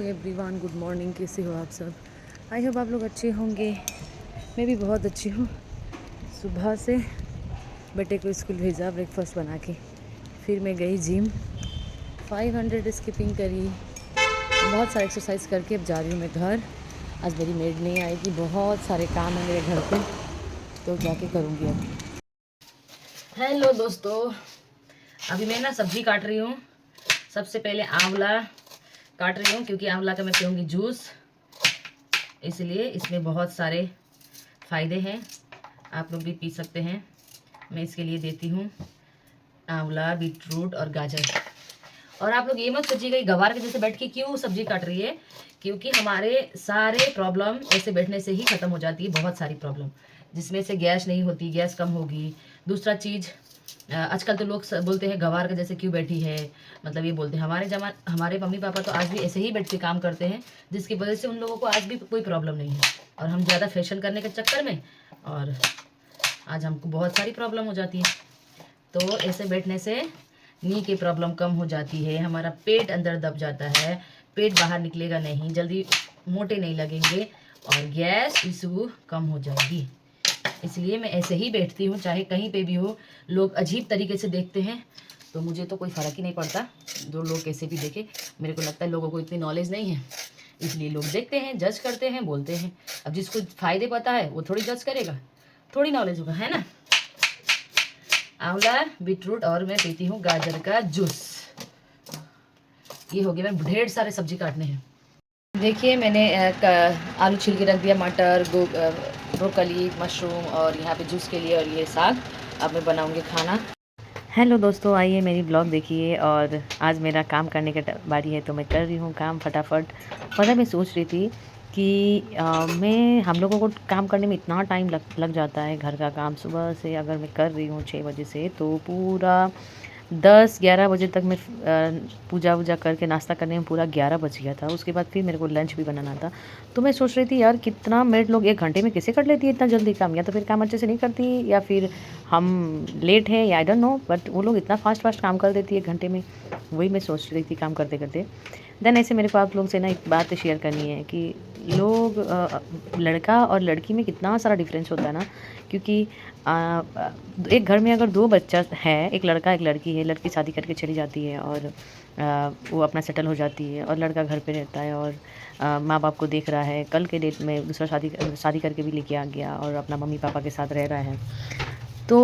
Everyone, good morning. कैसे हो आप सब? आई होप आप लोग अच्छे होंगे। मैं भी बहुत अच्छी हूँ। सुबह से बेटे को स्कूल भेजा ब्रेकफास्ट बना के, फिर मैं गई जिम, 500 स्किपिंग करी, बहुत सारा एक्सरसाइज करके अब जा रही हूँ मैं घर। आज मेरी मेड नहीं आएगी, बहुत सारे काम है मेरे घर पे, तो जाके करूँगी अब। हेलो दोस्तों, अभी मैं ना सब्जी काट रही हूँ। सबसे पहले आंवला काट रही हूँ क्योंकि आंवला का मैं पीऊँगी जूस, इसलिए इसमें बहुत सारे फ़ायदे हैं। आप लोग भी पी सकते हैं। मैं इसके लिए देती हूँ आंवला, बीटरूट और गाजर। और आप लोग ये मत सोचिएगा कि गवार के जैसे बैठ के क्यों सब्जी काट रही है, क्योंकि हमारे सारे प्रॉब्लम ऐसे बैठने से ही ख़त्म हो जाती है। बहुत सारी प्रॉब्लम जिसमें से गैस नहीं होती, गैस कम होगी। दूसरा चीज़, आजकल तो लोग बोलते हैं गवार के जैसे क्यों बैठी है, मतलब ये बोलते हैं। हमारे मम्मी पापा तो आज भी ऐसे ही बैठ के काम करते हैं, जिसकी वजह से उन लोगों को आज भी कोई प्रॉब्लम नहीं है। और हम ज़्यादा फैशन करने के चक्कर में और आज हमको बहुत सारी प्रॉब्लम हो जाती है। तो ऐसे बैठने से नी की प्रॉब्लम कम हो जाती है, हमारा पेट अंदर दब जाता है, पेट बाहर निकलेगा नहीं, जल्दी मोटे नहीं लगेंगे और गैस इशू कम हो जाएगी। इसलिए मैं ऐसे ही बैठती हूँ, चाहे कहीं पे भी हो। लोग अजीब तरीके से देखते हैं तो मुझे तो कोई फ़र्क ही नहीं पड़ता, जो लोग कैसे भी देखे। मेरे को लगता है लोगों को इतनी नॉलेज नहीं है, इसलिए लोग देखते हैं, जज करते हैं, बोलते हैं। अब जिसको फ़ायदे पता है वो थोड़ी जज करेगा, थोड़ी नॉलेज होगा, है ना। आंवला, बीटरूट और मैं पीती हूँ गाजर का जूस। ये हो गया, मैं ढेर सारे सब्जी काटने हैं। देखिए मैंने आलू छिल के रख दिया, मटर, ब्रोकली, मशरूम और यहाँ पे जूस के लिए, और ये साग। अब मैं बनाऊँगी खाना। हेलो दोस्तों, आइए मेरी ब्लॉग देखिए। और आज मेरा काम करने की बारी है, तो मैं कर रही हूँ काम फटाफट। पता मैं सोच रही थी कि हम लोगों को काम करने में इतना टाइम लग जाता है। घर का काम सुबह से अगर मैं कर रही हूँ 6 बजे से, तो पूरा 10-11 बजे तक मैं पूजा वूजा करके नाश्ता करने में पूरा 11 बज गया था। उसके बाद फिर मेरे को लंच भी बनाना था। तो मैं सोच रही थी यार, कितना मेड लोग 1 घंटे में कैसे कर लेती है इतना जल्दी काम, या तो फिर काम अच्छे से नहीं करती, या फिर हम लेट हैं, या आई डोंट नो, बट वो लोग इतना फास्ट काम कर देती है 1 घंटे में। वही मैं सोच रही थी काम करते करते। देन ऐसे मेरे को आप लोग से ना एक बात शेयर करनी है कि लोग लड़का और लड़की में कितना सारा डिफरेंस होता है ना। क्योंकि एक घर में अगर 2 बच्चा है, एक लड़का एक लड़की है, लड़की शादी करके चली जाती है और वो अपना सेटल हो जाती है, और लड़का घर पे रहता है और माँ बाप को देख रहा है। कल के डेट में दूसरा शादी करके भी लेके आ गया और अपना मम्मी पापा के साथ रह रहा है। तो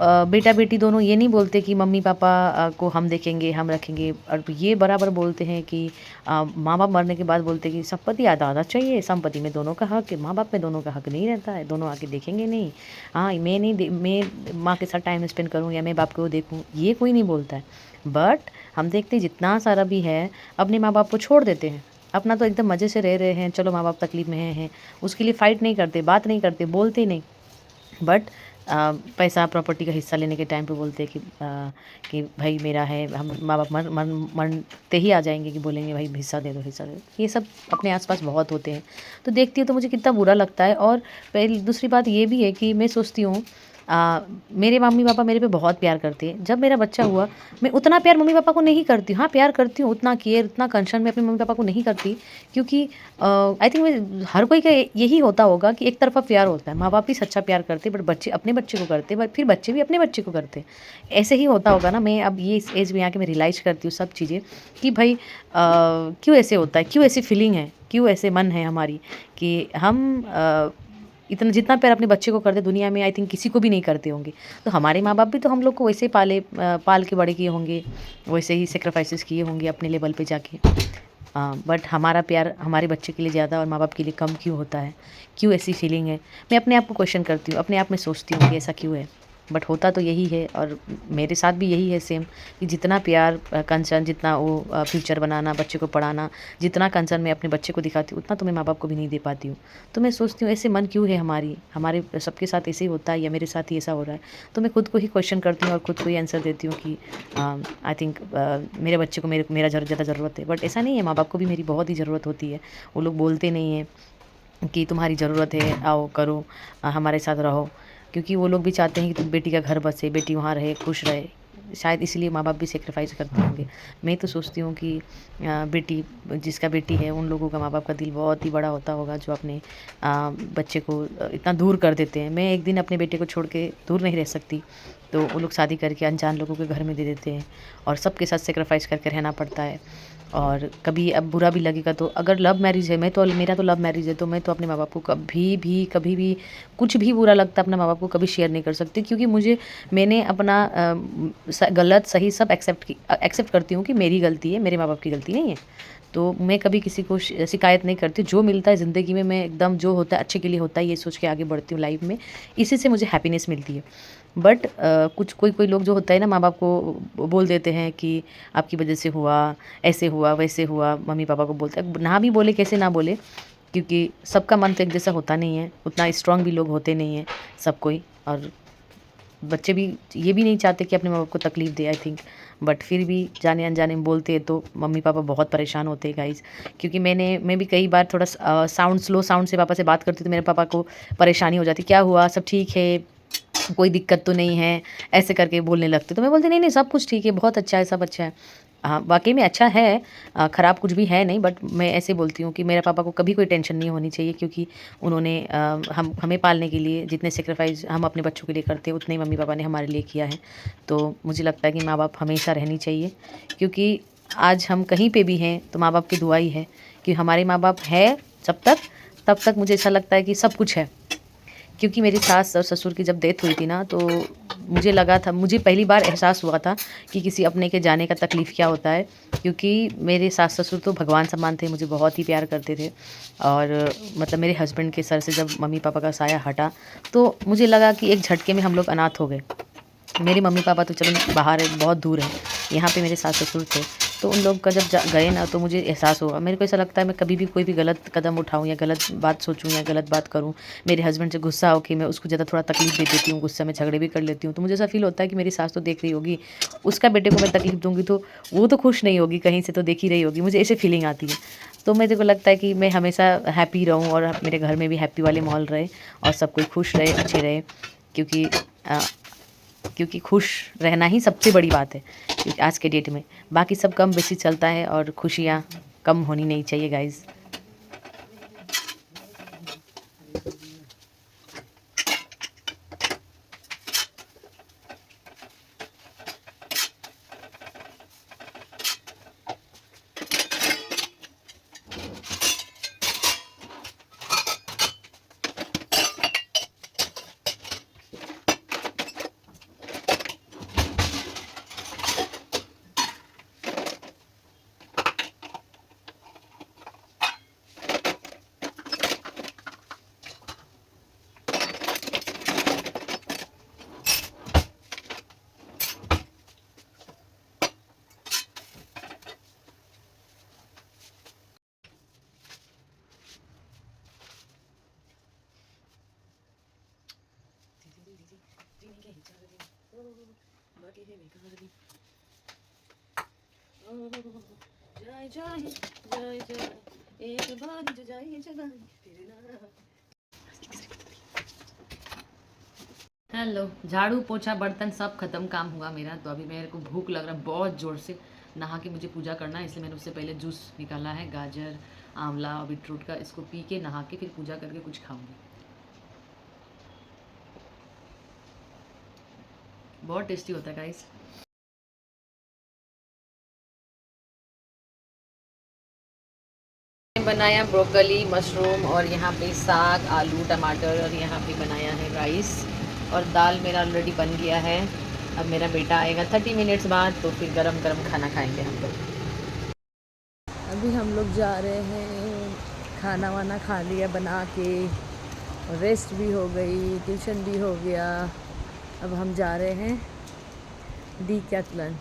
बेटा बेटी दोनों ये नहीं बोलते कि मम्मी पापा को हम देखेंगे, हम रखेंगे, और ये बराबर बोलते हैं कि माँ बाप मरने के बाद बोलते हैं कि संपत्ति आधा आधा चाहिए, संपत्ति में दोनों का हक है, माँ बाप में दोनों का हक नहीं रहता है, दोनों आके देखेंगे नहीं। हाँ, मैं माँ के साथ टाइम स्पेंड करूँ या मैं बाप को देखूँ, ये कोई नहीं बोलता है। बट हम देखते हैं जितना सारा भी है, अपने माँ बाप को छोड़ देते हैं। अपना तो एकदम मज़े से रह रहे हैं, चलो माँ बाप तकलीफ़ में हैं, उसके लिए फ़ाइट नहीं करते, बात नहीं करते, बोलते नहीं। बट पैसा प्रॉपर्टी का हिस्सा लेने के टाइम पे बोलते हैं कि भाई मेरा है। हम माँ बाप मरते ही आ जाएंगे कि बोलेंगे भाई हिस्सा दे दो, हिस्सा दे दो। ये सब अपने आसपास बहुत होते हैं, तो देखती हूँ तो मुझे कितना बुरा लगता है। और पहली दूसरी बात ये भी है कि मैं सोचती हूँ मेरे मम्मी पापा मेरे पे बहुत प्यार करते हैं। जब मेरा बच्चा हुआ, मैं उतना प्यार मम्मी पापा को नहीं करती हूँ। हाँ, प्यार करती हूँ, उतना केयर, उतना कंसर्न मैं अपने मम्मी पापा को नहीं करती, क्योंकि आई थिंक हर कोई का यही होता होगा कि एक तरफा प्यार होता है। माँ बाप भी सच्चा प्यार करते, बट बच्चे अपने बच्चे को करते, बट फिर बच्चे भी अपने बच्चे को करते। ऐसे ही होता होगा ना। मैं अब ये इस एज में आके मैं रियलाइज़ करती हूँ सब चीज़ें कि भाई क्यों ऐसे होता है, क्यों ऐसी फीलिंग है, क्यों ऐसे मन है हमारी कि हम इतना जितना प्यार अपने बच्चे को करते दुनिया में आई थिंक किसी को भी नहीं करते होंगे। तो हमारे माँ बाप भी तो हम लोग को वैसे ही पाल के बड़े किए होंगे, वैसे ही सेक्रीफाइसेस किए होंगे अपने लेवल पे जाके। बट हमारा प्यार हमारे बच्चे के लिए ज़्यादा और माँ बाप के लिए कम क्यों होता है, क्यों ऐसी फीलिंग है? मैं अपने आप को क्वेश्चन करती हूँ, अपने आप में सोचती हूँ कि ऐसा क्यों है। बट होता तो यही है, और मेरे साथ भी यही है सेम, कि जितना प्यार कंसर्न, जितना वो फ्यूचर बनाना, बच्चे को पढ़ाना, जितना कंसर्न मैं अपने बच्चे को दिखाती हूँ, उतना तो मैं माँ बाप को भी नहीं दे पाती हूँ। तो मैं सोचती हूँ ऐसे मन क्यों है हमारे सबके साथ ऐसे ही होता है, या मेरे साथ ही ऐसा हो रहा है? तो मैं खुद को ही क्वेश्चन करती हूँ और खुद को ही आंसर देती हूँ कि आई थिंक मेरे बच्चे को मेरा ज़्यादा ज़रूरत है। बट ऐसा नहीं है, माँ बाप को भी मेरी बहुत ही ज़रूरत होती है। वो लोग बोलते नहीं हैं कि तुम्हारी ज़रूरत है, आओ करो, हमारे साथ रहो, क्योंकि वो लोग भी चाहते हैं कि तुम बेटी का घर बसे, बेटी वहाँ रहे, खुश रहे। शायद इसलिए माँ बाप भी सेक्रीफाइस करते होंगे। मैं तो सोचती हूँ कि बेटी जिसका बेटी है उन लोगों का माँ बाप का दिल बहुत ही बड़ा होता होगा जो अपने बच्चे को इतना दूर कर देते हैं। मैं एक दिन अपने बेटे को छोड़ के दूर नहीं रह सकती, तो वो लोग शादी करके अनजान लोगों के घर में दे देते हैं और सबके साथ सेक्रीफाइस करके रहना पड़ता है। और कभी अब बुरा भी लगेगा तो, अगर लव मैरिज है, मेरा तो लव मैरिज है, तो मैं तो अपने माँ बाप को कभी भी कुछ भी बुरा लगता है अपने माँ बाप को कभी शेयर नहीं कर सकती, क्योंकि मैंने अपना गलत सही सब एक्सेप्ट करती हूँ कि मेरी गलती है, मेरे माँ बाप की गलती नहीं है। तो मैं कभी किसी को शिकायत नहीं करती। जो मिलता है ज़िंदगी में मैं एकदम जो होता है अच्छे के लिए होता है ये सोच के आगे बढ़ती हूँ लाइफ में। इसी से मुझे हैप्पीनेस मिलती है। बट कुछ कोई लोग जो होता है ना, माँ बाप को बोल देते हैं कि आपकी वजह से हुआ, ऐसे हुआ, वैसे हुआ। मम्मी पापा को बोलते हैं, ना भी बोले कैसे ना बोले, क्योंकि सबका मन तो एक जैसा होता नहीं है, उतना स्ट्रांग भी लोग होते नहीं हैं सब कोई। और बच्चे भी ये भी नहीं चाहते कि अपने माँ बाप को तकलीफ़ दे, आई थिंक। बट फिर भी जाने अनजाने में बोलते हैं तो मम्मी पापा बहुत परेशान होते हैं गाइज़। क्योंकि मैं भी कई बार थोड़ा स्लो साउंड से पापा से बात करती हूँ तो मेरे पापा को परेशानी हो जाती, क्या हुआ, सब ठीक है, कोई दिक्कत तो नहीं है, ऐसे करके बोलने लगते। तो मैं बोलती नहीं नहीं, सब कुछ ठीक है, बहुत अच्छा है, सब अच्छा है। हाँ, वाक़ई में अच्छा है, ख़राब कुछ भी है नहीं। बट मैं ऐसे बोलती हूँ कि मेरे पापा को कभी कोई टेंशन नहीं होनी चाहिए, क्योंकि उन्होंने हमें पालने के लिए जितने सैक्रिफ़ाइस हम अपने बच्चों के लिए करते हैं उतने ही मम्मी पापा ने हमारे लिए किया है। तो मुझे लगता है कि माँ बाप हमेशा रहनी चाहिए, क्योंकि आज हम कहीं पे भी हैं तो माँ बाप की दुआ ही है कि हमारे माँ बाप है जब तक, तब तक मुझे ऐसा लगता है कि सब कुछ है। क्योंकि मेरी सास और ससुर की जब डेथ हुई थी ना, तो मुझे पहली बार एहसास हुआ था कि किसी अपने के जाने का तकलीफ़ क्या होता है। क्योंकि मेरे सास ससुर तो भगवान समान थे, मुझे बहुत ही प्यार करते थे। और मतलब मेरे हस्बैंड के सर से जब मम्मी पापा का साया हटा तो मुझे लगा कि एक झटके में हम लोग अनाथ हो गए। मेरे मम्मी पापा तो चलो बाहर है, बहुत दूर है, यहाँ पे मेरे सास ससुर थे। तो उन लोग का जब गए ना, तो मुझे एहसास हुआ। मेरे को ऐसा लगता है मैं कभी भी कोई भी गलत कदम उठाऊँ या गलत बात सोचूँ या गलत बात करूँ, मेरे हस्बैंड से गुस्सा हो के मैं उसको ज़्यादा थोड़ा तकलीफ़ दे देती हूँ, गुस्से में झगड़े भी कर लेती हूँ, तो मुझे ऐसा फ़ील होता है कि मेरी सास तो देख रही होगी, उसका बेटे को मैं तकलीफ़ दूँगी तो वो तो खुश नहीं होगी, कहीं से तो देख ही रही होगी, मुझे ऐसे फीलिंग आती है। तो मेरे को लगता है कि मैं हमेशा हैप्पी रहूँ और मेरे घर में भी हैप्पी वाले माहौल रहे और सब कोई खुश रहे, अच्छे रहे। क्योंकि अ, क्योंकि खुश रहना ही सबसे बड़ी बात है, क्योंकि आज के डेट में बाकी सब कम बेसी चलता है और खुशियाँ कम होनी नहीं चाहिए गाइज़। हेलो, झाड़ू पोछा बर्तन सब खत्म, काम हुआ मेरा। तो अभी मेरे को भूख लग रहा है बहुत ज़ोर से, नहा के मुझे पूजा करना है, इसलिए मैंने उससे पहले जूस निकाला है गाजर आंवला और बीटरूट का। इसको पी के नहा के फिर पूजा करके कुछ खाऊंगी। बहुत टेस्टी होता है गाइस। बनाया ब्रोकली मशरूम और यहाँ पे साग आलू टमाटर, और यहाँ पे बनाया है राइस और दाल मेरा ऑलरेडी बन गया है। अब मेरा बेटा आएगा 30 मिनट्स बाद, तो फिर गरम गरम खाना खाएंगे हम लोग। अभी हम लोग जा रहे हैं, खाना वाना खा लिया बना के, रेस्ट भी हो गई, ट्यूशन भी हो गया। अब हम जा रहे हैं डीकैथलॉन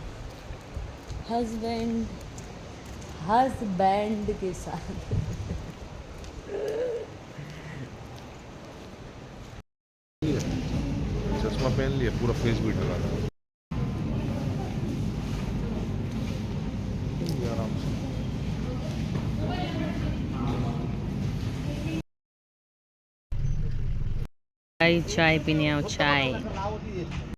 हस्बैंड के साथ। चश्मा पहन लिया, पूरा फेस भी ढका था आराम से। चाय पीने आओ, चाय।